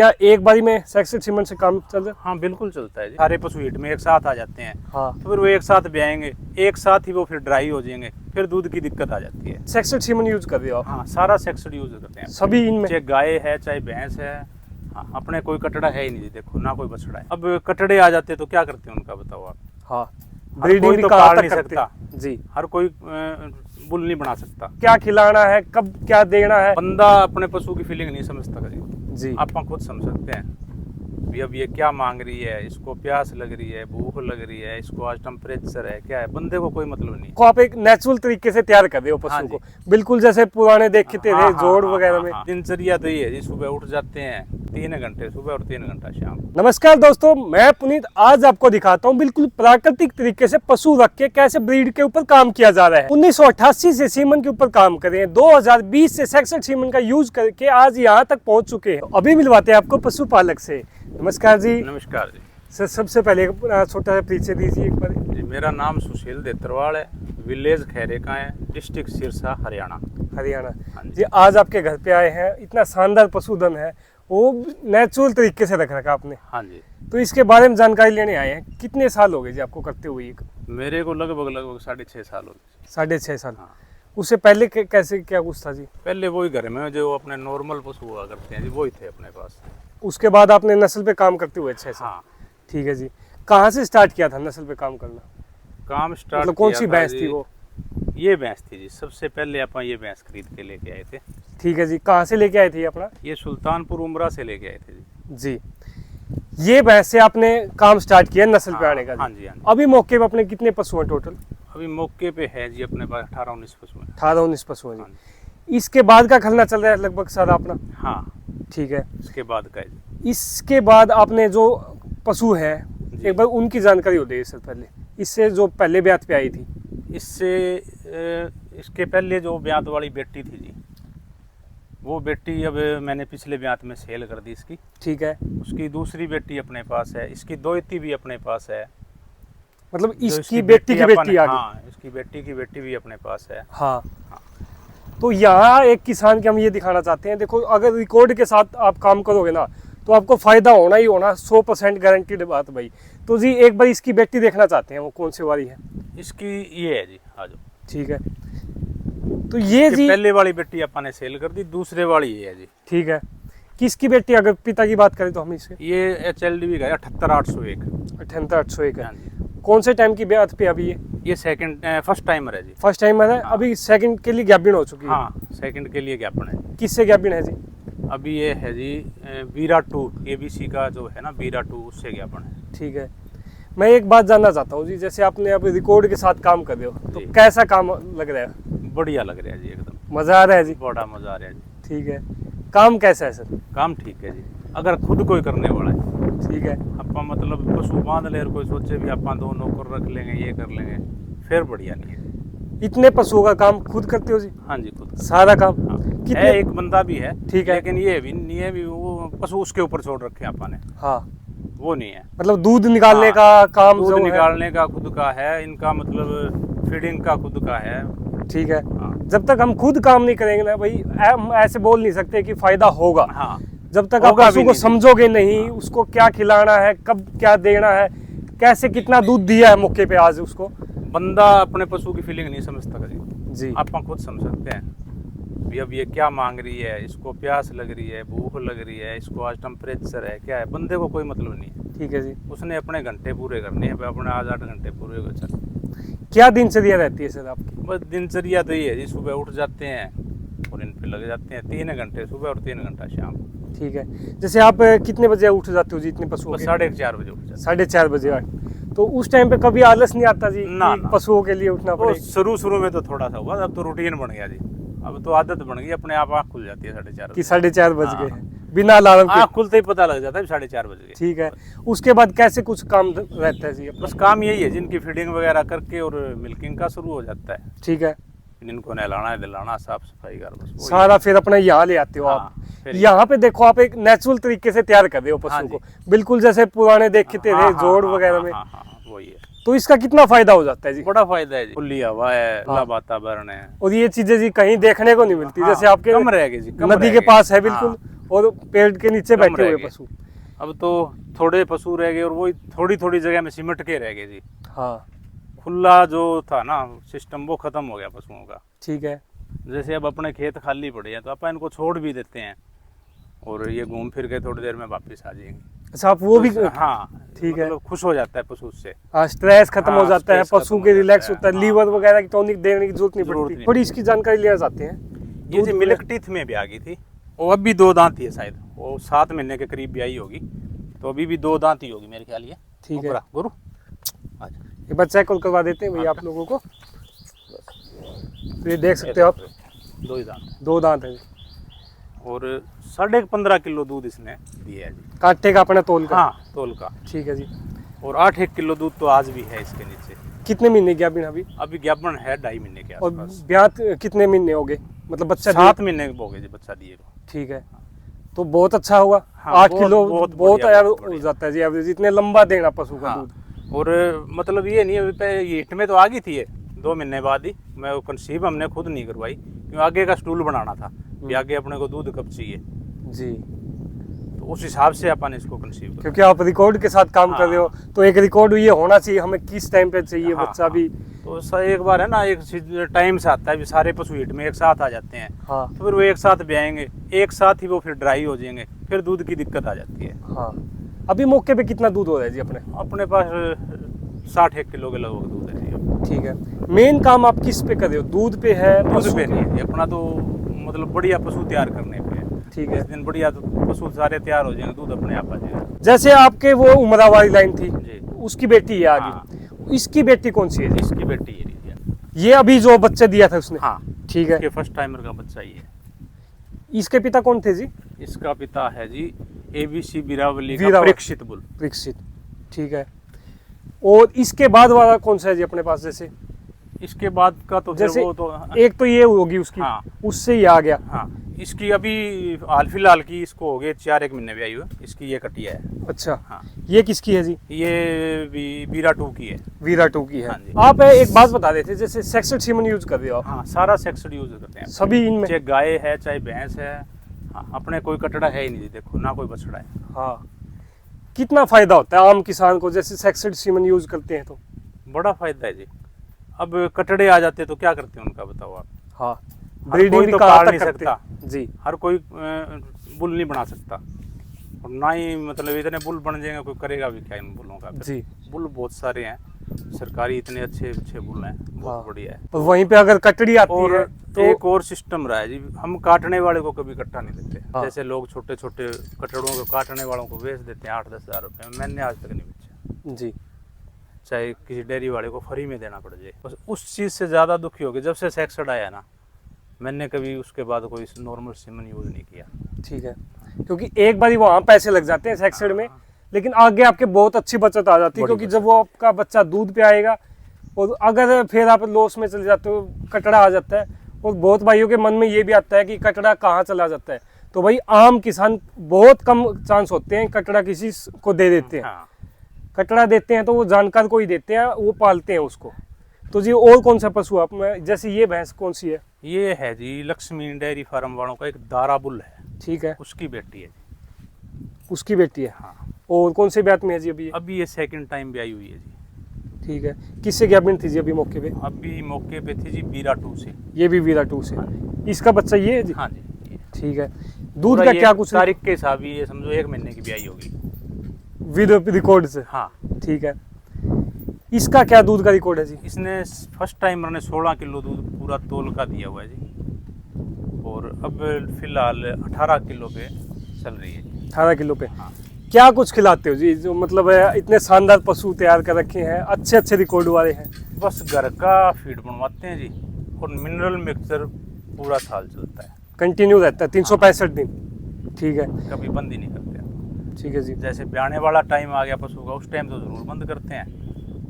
क्या एक बारी में सेक्स सीमेंट से काम चल रहा है? हाँ बिल्कुल चलता है जी। सारे पशु हीट में एक साथ आ जाते हैं। हाँ। तो फिर वो एक साथ ब्याएंगे, एक साथ ही वो फिर ड्राई हो जाएंगे, फिर दूध की दिक्कत आ जाती है। सेक्स सीमेंट यूज कर रहे हो आप? हाँ सारा सेक्सड यूज करते हैं सभी इनमें? चाहे गाय है चाहे भैंस है। हाँ अपने कोई कटड़ा है ही नहीं जी, देखो ना कोई बछड़ा है। अब कटड़े आ जाते तो क्या करते हैं उनका बताओ आप। हाँ, हर कोई ब्रीडिंग तो कहाँ पाल तक नहीं करते? सकता जी। हर कोई बुल नहीं बना सकता। क्या खिलाना है, कब क्या देना है, बंदा अपने पशु की फीलिंग नहीं समझता कभी जी। आप खुद समझ सकते हैं भी अब ये क्या मांग रही है, इसको प्यास लग रही है, भूख लग रही है, इसको आज टेम्परेचर है, क्या है, बंदे को कोई मतलब नहीं। को आप एक नेचुरल तरीके से तैयार कर रहे हो पशु हाँ को, बिल्कुल जैसे पुराने देखते थे जोड़ वगैरह में। दिनचर्या तो ये है जी, सुबह उठ जाते हैं 3 घंटे सुबह और 3 घंटा शाम। नमस्कार दोस्तों, मैं पुनीत आज आपको दिखाता हूँ बिल्कुल प्राकृतिक तरीके से पशु रख के कैसे ब्रीड के ऊपर काम किया जा रहा है। 1988 से सीमन के ऊपर काम कर रहे हैं, 2020 से सेक्सड सीमन का यूज करके आज यहाँ तक पहुँच चुके हैं। अभी मिलवाते हैं आपको पशुपालक से। नमस्कार जी। नमस्कार जी। सर सबसे पहले छोटा सा परिचय दीजिए एक बार। जी मेरा नाम सुशील देत्रवाल है, विलेज खैरे का है, डिस्ट्रिक्ट सिरसा हरियाणा। हरियाणा जी। आज आपके घर पे आए हैं, इतना शानदार पशुधन है वो नेचुरल तरीके से रख रखा आपने। हाँ जी। तो इसके बारे में जानकारी लेने आए हैं। कितने साल हो गए जी आपको करते हुए? मेरे को लगभग 6.5 साल हो गए। 6.5 साल। हाँ। उससे पहले कैसे क्या कुछ था जी? पहले वही घर में जो अपने नॉर्मल पशु हुआ करते हैं जी, वही थे अपने पास। उसके बाद आपने नस्ल पे काम करते हुए 6 साल। हाँ। ठीक है जी। कहाँ से स्टार्ट किया था नस्ल पे काम करना? काम स्टार्ट मतलब कौन सी भैंस थी वो? ये भैंस थी जी, सबसे पहले अपन ये भैंस खरीद के लेके आए थे। ठीक है जी। कहाँ से लेके आए थे अपना? ये सुल्तानपुर उमरा से लेके आए थे जी। जी। ये भैंस से आपने काम स्टार्ट किया नस्ल पे आने का? हाँ जी। हाँ जी। अभी मौके पे अपने कितने पशु हैं टोटल? अभी मौके पे है जी अपने पास 18-19 पशु हैं। 18-19 पशु हैं हाँ जी। इसके बाद का खलना चल रहा है लगभग सारा अपना? हाँ। ठीक है। इसके बाद का है जी। इसके बाद आपने जो पशु है एक बार उनकी जानकारी हो गई सर पहले, इससे जो पहले ब्यात पे आई थी। इसके पहले जो ब्यात वाली बेटी थी जी, वो बेटी अब मैंने पिछले ब्यात में सेल कर दी इसकी। ठीक है। उसकी दूसरी बेटी अपने पास है, इसकी दोयती भी अपने पास है। मतलब जो इसकी बेटी की बेटी आ गई? हाँ, इसकी बेटी की बेटी भी अपने पास है। हाँ। तो यहाँ एक किसान के हम ये दिखाना चाहते हैं, देखो अगर रिकॉर्ड के साथ आप काम करोगे ना तो आपको फायदा होना ही होना, 100% गारंटीड बात भाई। तो जी एक बार इसकी बेटी देखना चाहते हैं, वो कौन सी वाली है? इसकी ये है जी, आ जाओ। ठीक है। तो ये जी पहले वाली बेटी अपन ने सेल कर दी, दूसरे वाली ये है जी। ठीक है। किसकी बेटी? अगर पिता की बात करें तो हम इसके ये HLDV का 78801। 78801 है। हाँ जी। कौन से टाइम की ब्यात पे अभी ये फर्स्ट टाइमर है जी। फर्स्ट टाइमर है। हाँ। अभी सेकंड के लिए गैपिन हो चुकी है? हाँ, सेकंड के लिए ज्ञापन है। किससे गैपिन है जी? अभी ये है जी बीरा 2 ABC का जो है ना, बीरा 2 उससे ज्ञापन है। ठीक है। मैं एक बात जानना चाहता हूँ जी, जैसे आपने अभी रिकॉर्ड के साथ काम कर रहे हो तो जी। कैसा काम लग रहा है? बढ़िया लग रहा है जी, एकदम मजा आ रहा है जी? बड़ा मजा आ रहा है जी। ठीक है। काम कैसा है सर? काम ठीक है जी, अगर खुद कोई करने वाला है। ठीक है। अपा मतलब पशु बांध ले और कोई सोचे भी अपन 2 नौकर रख लेंगे, ये कर लेंगे, फिर बढ़िया नहीं है। इतने पशुओं का काम खुद करते हो जी? हाँ जी, खुद का। सारा काम? हाँ। कितने? है एक बंदा भी है। ठीक है। लेकिन ये भी नहीं है भी वो पशु उसके ऊपर छोड़ रखे हैं अपन ने, हाँ। वो नहीं है। मतलब दूध निकालने हाँ, का काम दूध जो है? निकालने का खुद का है, इनका मतलब फीडिंग का खुद का है। ठीक है। हाँ। जब तक हम खुद काम नहीं करेंगे ना भाई, हम ऐसे बोल नहीं सकते कि फायदा होगा। हाँ। जब तक आप होगा पशु भी को नहीं। समझोगे नहीं, उसको क्या खिलाना है, कब क्या देना है, कैसे कितना दूध दिया है मौके पे आज उसको, बंदा अपने पशु की फीलिंग नहीं समझता कभी जी। आप खुद समझ सकते हैं भी अब ये क्या मांग रही है, इसको प्यास लग रही है, भूख लग रही है, इसको आज टेम्परेचर है, क्या है, बंदे को कोई मतलब नहीं है। ठीक है जी। उसने अपने घंटे पूरे करने हैं, अपने आज 8 घंटे पूरे कर चल। क्या दिनचर्या रहती है सर आपकी? बस दिनचर्या तो ये है जी, सुबह उठ जाते हैं और इन पे लग जाते हैं 3 घंटे सुबह और 3 घंटा शाम। ठीक है। जैसे आप कितने बजे उठ जाते हो जी इतने पशुओं बस के? 4:30 बजे उठ जाते हैं। 4:30 बजे। तो उस टाइम पे कभी आलस नहीं आता जी ना, कि ना। पशुओं के लिए उठना वो पड़े? शुरू में तो थोड़ा सा हुआ, अब तो रूटीन बन गया जी, अब तो आदत बन गई, अपने आप आँख खुल जाती है 4:30 कि 4:30 बज हाँ। गए हैं बिना अलार्म के? आँख खुलते ही पता लग जाता है 4:30 बज गए। ठीक है। उसके बाद कैसे कुछ काम रहता है जी अपना? बस काम यही है, जिनकी फीडिंग वगैरह करके और मिल्किंग का शुरू हो जाता है। ठीक है। इनको नहलाना दिलाना, साफ सफाई कर, बस वही। सारा फिर अपना यहाँ ले आते हो हाँ, आप? फिर यहाँ पे देखो आप एक नेचुरल तरीके से तैयार कर रहे हो हाँ पशु जी। को, बिल्कुल जैसे पुराने देखते थे हाँ, जोड़ हाँ, वगैरह हाँ, में। हाँ, वही है। तो इसका कितना फायदा हो जाता है जी? बड़ा फायदा है जी, खुली हवा है, खुला हाँ। वातावरण है। और ये चीजें जी कहीं देखने को नहीं मिलती, हाँ, जैसे आपके कम रहेगी जी, कम नदी के रहेगी। पास है बिल्कुल, और पेड़ के नीचे कम बैठे रह हुए गए। पशु। अब तो थोड़े पशु रह गए और वो थोड़ी थोड़ी जगह में सिमट के रह गए जी। हाँ खुला जो था ना सिस्टम वो खत्म हो गया पशुओं का। ठीक है। जैसे अब अपने खेत खाली पड़े हैं तो अपन इनको छोड़ भी देते हैं और ये घूम फिर के थोड़ी देर में वापस आ जाएंगे। अच्छा आप वो भी हाँ ठीक है। मतलब खुश हो जाता है पशु उससे। स्ट्रेस खत्म हो हाँ, जाता है, स्ट्रेस पशु खत्म के हो रिलैक्स जाता होता है, है। लीवर हाँ। वगैरह की टॉनिक देने की जरूरत नहीं जरूरत पड़ती। नहीं थोड़ी इसकी जानकारी लेना चाहते हैं। ये जी दूध मिल्क टीथ में भी आ गई थी, वो अब भी 2 दांत ही है शायद, वो 7 महीने के करीब भी आई होगी, तो अभी भी 2 दांत ही होगी मेरे ख्याल। ये ठीक है। ऊपरा, गुरु अच्छा एक बार चेक करवा देते हैं भैया आप लोगों को। तो ये देख सकते हो आप 2 ही दांत 2 दांत है और 15.5 किलो दूध इसने दिया है जी। काटे का अपना तोल का। हाँ तोल का। ठीक है जी। और 8 किलो दूध तो आज भी है इसके नीचे। कितने महीने की अभी अभी ज्ञापन है 2.5 महीने के और आसपास। ब्यात कितने महीने हो गए, मतलब बच्चा 7 महीने हो गए जी बच्चा दिए को। ठीक है, तो बहुत अच्छा हुआ। हाँ, 8 बहुत- किलो बहुत बहुत बढ़िया, यार बहुत हो बढ़िया। जाता है जी एवरेज, इतने लंबा देना पशु का हाँ, दूध। और मतलब ये नहीं है पे हिट में तो आ गई थी ये 2 महीने बाद ही। मैं वो कंसीव हमने खुद नहीं करवाई क्योंकि आगे का स्टूल बनाना था कि आगे अपने को दूध कब चाहिए, जी, तो उस हिसाब से अपन इसको कंसीव कर। क्योंकि आप रिकॉर्ड के साथ काम कर रहे हो तो एक रिकॉर्ड ये होना चाहिए हमें किस टाइम पे चाहिए हाँ, बच्चा भी। तो एक बार है ना एक टाइम से आता है, भी सारे पशु हिट में एक साथ आ जाते हैं, हाँ तो फिर वो एक साथ ब्याएंगे, एक साथ ही वो फिर ड्राई हो जाएंगे, फिर दूध की दिक्कत आ जाती है। हाँ। अभी मौके पे कितना दूध हो रहा है जी अपने पास 61 किलो के लगभग दूध है जी अब। ठीक है। मेन काम आप किस पे कर रहे हो, दूध पे है दूध पशु पे नहीं है, ये अपना तो मतलब बढ़िया पशु तैयार करने पे है। ठीक है। इस दिन बढ़िया तो पशु सारे तैयार हो जाएंगे, दूध अपने आप आ जाएगा जैसे आपके वो उमरा वाली लाइन थी जी। उसकी बेटी है आगे, हाँ। इसकी बेटी कौन सी है जी? इसकी बेटी है जी। ये अभी जो बच्चा दिया था उसने। हाँ ठीक है। इसके फर्स्ट टाइमर का बच्चा ही है। इसके पिता कौन थे जी? इसका पिता है जी ABC वीरावली का वीरावली। परीक्षित बुल। परीक्षित। ठीक है। और इसके बाद वाला कौन सा है जी अपने पास? जैसे इसके बाद का तो फिर जैसे वो तो एक तो ये होगी उसकी, हाँ। उससे ही आ गया। हाँ इसकी अभी हाल फिलहाल की इसको हो गए 4-1 महीने भी आई हुई, इसकी ये कटिया है। अच्छा, हाँ ये किसकी है जी? ये भी वीरा 2 की है। वीरा 2 की है। हाँ जी। आप एक बात बता रहे थे, जैसे सेक्सड सीमन यूज कर रहे हो आप हाँ सारा सेक्सड यूज करते हैं सभी इनमें? चाहे गाय है चाहे भैंस है। हाँ अपने कोई कटड़ा है ही नहीं, देखो ना कोई बछड़ा है। हाँ। कितना फायदा होता है आम किसान को जैसे सेक्सड सीमन यूज करते हैं तो? बड़ा फायदा है जी। अब कटड़े आ जाते तो क्या करते हैं उनका बताओ आप। हाँ, हर ब्रीडिंग कोई भी तो कहाँ पाल तक नहीं करते सकता। हैं? जी। हर कोई बुल नहीं बना सकता और ना ही मतलब इतने बुल बन जाएंगे, कोई करेगा भी क्या इन बुलों का। जी। बुल बहुत सारे हैं, सरकारी इतने अच्छे अच्छे बुल हैं, बहुत हाँ। बढ़िया है। और वहीं पे अगर कटड़ी आती और है तो एक और सिस्टम रहा है जी, हम काटने वाले को कभी कट्टा नहीं देते। हाँ। जैसे लोग छोटे छोटे कटड़ों को काटने वालों को बेच देते हैं 8-10 हज़ार रुपये में, मैंने आज तक नहीं बेचा। जी। चाहे किसी डेयरी वाले को फ्री में देना पड़ जाए, बस उस चीज़ से ज़्यादा दुखी हो गए जब से सेक्सड आया ना, मैंने कभी उसके बाद कोई नॉर्मल सीमन यूज़ नहीं किया। ठीक है, क्योंकि एक बार ही वहाँ पैसे लग जाते हैं सेक्सड में, लेकिन आगे आपके बहुत अच्छी बचत आ जाती है, बड़ी क्योंकि जब वो आपका बच्चा दूध पे आएगा और अगर फिर आप लॉस में चले जाते हो, कटड़ा आ जाता है। और बहुत भाइयों के मन में ये भी आता है कि कटड़ा कहाँ चला जाता है, तो भाई आम किसान बहुत कम चांस होते हैं कटड़ा किसी को दे देते हैं। हाँ कटड़ा देते हैं तो वो जानकार को ही देते हैं, वो पालते हैं उसको। तो जी और कौन सा पशु आप में, जैसे ये भैंस कौन सी है? ये है जी लक्ष्मी डेयरी फार्म वालों का एक दारा बुल है, ठीक है, उसकी बेटी है जी। उसकी बेटी है। हाँ और कौन से ब्यात में है जी अभी ये? अभी ये सेकंड टाइम भी आई हुई है जी। ठीक है, किससे ज्ञापन थी जी अभी मौके पे? अभी मौके पे थी जी वीरा 2 से। ये भी वीरा 2 से। इसका बच्चा ये है जी? हाँ जी। ठीक है। दूध का क्या कुछ तारीख के हिसाब ये समझो 1 महीने की भी आई होगी विद रिकॉर्ड से? हाँ। ठीक है। इसका क्या दूध का रिकॉर्ड है जी? इसने फर्स्ट टाइम मैंने 16 किलो दूध पूरा तोल का दिया हुआ है जी, और अब फिलहाल 18 किलो पे चल रही है जी। 18 किलो पे। हाँ। क्या कुछ खिलाते हो जी, जो मतलब है इतने शानदार पशु तैयार कर रखे हैं, अच्छे अच्छे रिकॉर्ड वाले हैं? बस घर का फीड बनवाते हैं जी, और मिनरल मिक्सचर पूरा साल चलता है, कंटिन्यू रहता है 365 दिन? ठीक है। कभी बंद ही नहीं करते हैं। ठीक है जी। जैसे ब्याने वाला टाइम आ गया पशु का, उस टाइम तो जरूर बंद करते हैं,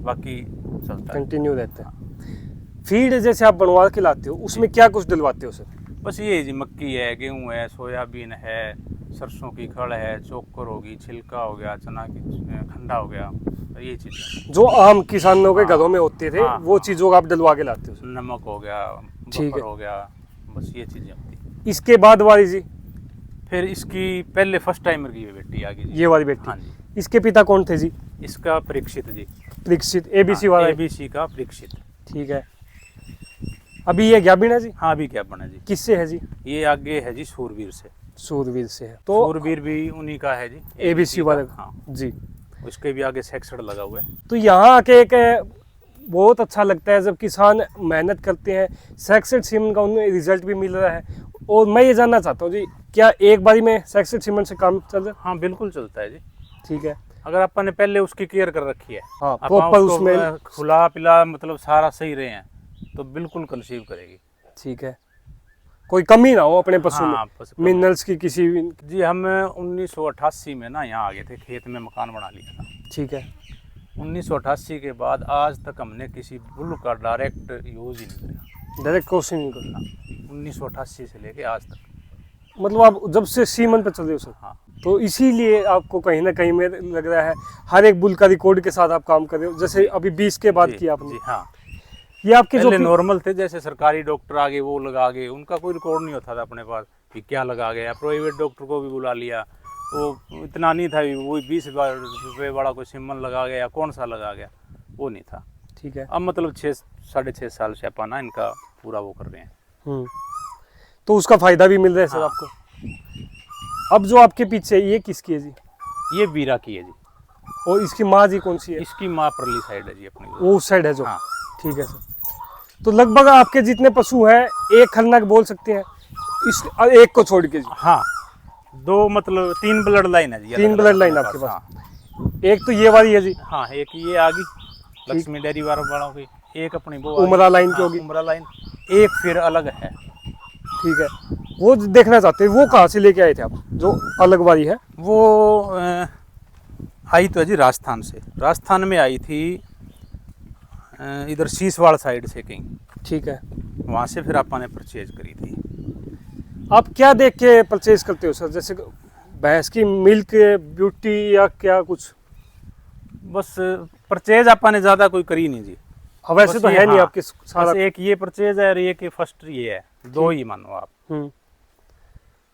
बाकी चलता है। कंटिन्यू रहता है। फीड जैसे आप बनवा के लाते हो उसमें क्या कुछ डलवाते हो सर? बस ये जी मक्की है, गेहूं है, सोयाबीन है, सरसों की खड़ है, चोकर होगी, छिलका हो गया, चना की खंडा हो गया, ये चीज़ें जो आम किसानों के घरों में होते थे हाँ, वो चीज़ों को आप डलवा के लाते हो सर? नमक हो गया, ठीक बफर है। हो गया, बस ये चीज़ें होती हैं। इसके बाद वाली जी? फिर इसकी पहले फर्स्ट टाइमर की बेटी आ गई जी। ये वाली बेटी। हाँ जी। इसके पिता कौन थे जी? इसका परीक्षित जी। परीक्षित, एबीसी वाला। एबीसी का परीक्षित। ठीक है। अभी ये ज्ञाबिन है जी? हाँ, अभी क्या बना जी? किससे है जी? ये आगे है जी सूरवीर से। सूरवीर से है। तो सूरवीर भी उन्हीं का है जी, एबीसी वाले। हाँ जी। उसके भी आगे सेक्सड लगा हुआ है। तो यहाँ आके एक बहुत अच्छा लगता है जब किसान मेहनत करते हैं, सेक्सेड सीमन का उन्हें रिजल्ट भी मिल रहा है। और मैं ये जानना चाहता हूँ जी, क्या एक बारी में सेक्सेड सीमन से काम चल रहा है? हाँ, बिल्कुल चलता है जी। ठीक है। अगर अपन ने पहले उसकी केयर कर रखी है, हाँ, अपन प्रॉपर उसको उसमें। खुला पिला मतलब सारा सही रहे हैं, तो बिल्कुल कंसीव करेगी। ठीक है। कोई कमी ना हो अपने पशु हाँ, में, मिनरल्स की किसी भी। जी हम 1988 में ना यहाँ आ गए थे, खेत में मकान बना लिया था। ठीक है। 1988 के बाद आज तक हमने किसी बुल का डायरेक्ट यूज ही नहीं किया। डायरेक्ट क्रॉसिंग नहीं करना। 1988 से लेके आज तक। मतलब आप जब से सीमन पे चल रहे हो सर, हाँ, तो इसीलिए आपको कहीं ना कहीं में लग रहा है हर एक बुल का रिकॉर्ड के साथ आप काम कर रहे हो। जैसे अभी 20 के बाद जी, किया आपने। जी हाँ। ये आपके जो पहले नॉर्मल थे, जैसे सरकारी डॉक्टर आगे वो लगा गए, उनका कोई रिकॉर्ड नहीं होता था अपने पास कि क्या लगा गया। प्राइवेट डॉक्टर को भी बुला लिया, वो इतना नहीं था, वो 20 रुपये वाला कोई सिमन लगा गया, कौन सा लगा गया, वो नहीं था। ठीक है। अब मतलब 6-6.5 साल से अपन ना इनका पूरा वो कर रहे हैं। तो उसका फायदा भी मिल रहा है सर हाँ। आपको। अब जो आपके पीछे ये किसकी है जी? ये बीरा की है जी। और इसकी माँ जी कौन सी है? इसकी माँ परली साइड है जी अपनी। वो उस साइड है जो। हाँ। ठीक है सर। तो लगभग आपके जितने पशु हैं एक खलनाक बोल सकते हैं इस एक को छोड़ के जी? हाँ, 2 मतलब 3 ब्लड लाइन है जी। 3 ब्लड लाइन आपके पास। एक तो ये वाली है जी। हाँ, एक ये आ गई लक्ष्मी डेयरी वालों की, एक अपनी वो उमरा लाइन की होगी। उमरा लाइन, एक फिर अलग है। ठीक है। वो देखना चाहते हैं, वो कहाँ से लेके आए थे आप जो अलग वाली है? वो आई तो है जी राजस्थान से। राजस्थान में आई थी इधर शीशवाड़ साइड से कहीं। ठीक है। वहाँ से फिर आपने परचेज करी थी। आप क्या देख के परचेज करते हो सर? जैसे भैंस की मिल्क ब्यूटी या क्या कुछ? बस परचेज आपने ज़्यादा कोई करी नहीं जी। वैसे बस तो ये, है नहीं हाँ, आपके सारा। बस एक ये परचेज है और एक ये फर्स्ट ये है, 2 ही मानो आप।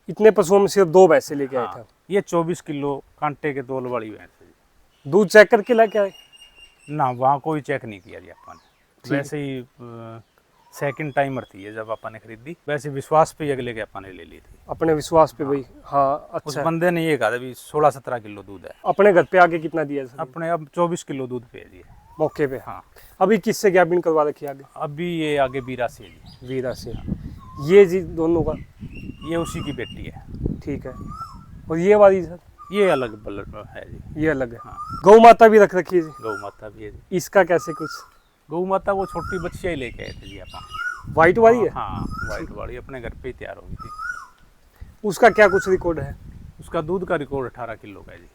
इतने पशुओं में सिर्फ 2 भैंसे लेके आए थे। हाँ, ये 24 किलो कांटे के तोल वाली भैंस है जी। दूध चेक करके लेके आए? ना, वहाँ कोई चेक नहीं किया जी अपन ठीक ने। है। वैसे ही सेकंड टाइमर थी ये जब अपन ने खरीदी, वैसे विश्वास पे अगले के अपन ने ले ली थी। अपने विश्वास पे भाई। हाँ, उस अच्छा है। बंदे ने ये कहा था भी 16-17 किलो दूध है। अपने घर पे आगे कितना दिया सर? अपने अब 24 किलो दूध पे है जी। मौके पे। हाँ, अभी किससे ज्ञापन करवा रखी आगे? अभी ये आगे बीरा से है जी। वीरा से। ये जी दोनों का? ये उसी की बेटी है। ठीक है। और ये वाली सर? ये अलग ब्लड है जी। ये अलग है। हाँ, गौ माता भी रख रखी है जी? गौ माता भी है जी। इसका कैसे कुछ? गौ माता वो छोटी बच्चियाँ ही लेके आए थे जी अपन। वाइट वाली है? हाँ, वाइट वाली अपने घर पे ही तैयार हो गई थी। उसका क्या कुछ रिकॉर्ड है? उसका दूध का रिकॉर्ड 18 किलो का है जी।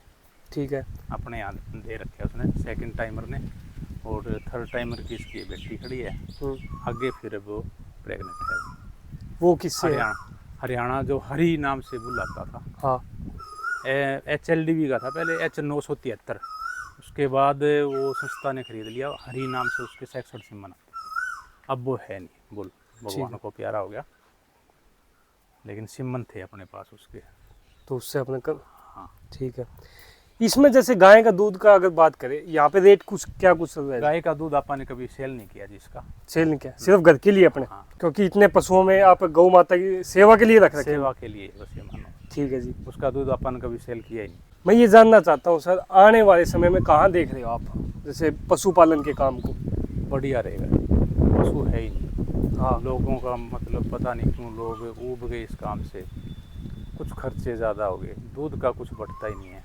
ठीक है। अपने यहाँ दे रखे उसने सेकंड टाइमर ने, और थर्ड टाइमर की इसकी बेटी खड़ी है आगे, फिर वो प्रेग्नेंट है। वो किससे है? हरियाणा जो हरी नाम से बुलाता था। हाँ। HLDV का था पहले, H973। उसके बाद वो संस्था ने खरीद लिया, हरी नाम से उसके 66 सिमन। अब वो है नहीं, बोल भगवान को प्यारा हो गया, लेकिन सिमन थे अपने पास उसके। तो उससे अपने कर। हाँ। ठीक है। इसमें जैसे गाय का दूध का अगर बात करें, यहाँ पे रेट कुछ क्या कुछ चल रहा है? गाय का दूध आपने कभी सेल नहीं किया जी इसका। सेल नहीं किया, सिर्फ घर के लिए अपने? हाँ। क्योंकि इतने पशुओं में आप गौ माता की सेवा के लिए रख रखे हैं। सेवा के लिए बस ये मानो। ठीक है जी। उसका दूध अपन कभी सेल किया ही नहीं। मैं ये जानना चाहता हूँ सर, आने वाले समय में कहाँ देख रहे हो आप जैसे पशुपालन के काम को? बढ़िया रहेगा, पशु है ही नहीं। हाँ। लोगों का मतलब पता नहीं क्यों लोग ऊब गए इस काम से, कुछ खर्चे ज़्यादा हो गए, दूध का कुछ बढ़ता ही नहीं है,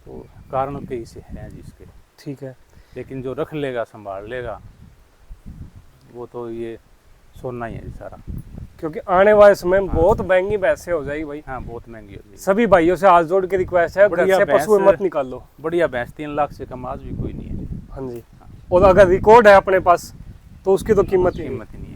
तो कारण कई से हैं जिसके। ठीक है। लेकिन जो रख लेगा संभाल लेगा वो तो ये सोना ही है सारा। क्योंकि आने वाले समय में बहुत महंगी भैंसें हो जाएगी भाई। हाँ, बहुत महंगी हो जाएगी। सभी भाइयों से हाथ जोड़ के रिक्वेस्ट है, घर बढ़िया से पशु भैंस- मत निकाल लो। बढ़िया भैंस 3 लाख से कम आज भी कोई नहीं है। हाँ जी। और अगर रिकॉर्ड है अपने पास तो उसकी तो कीमत ही नहीं। कीमत ही नहीं है।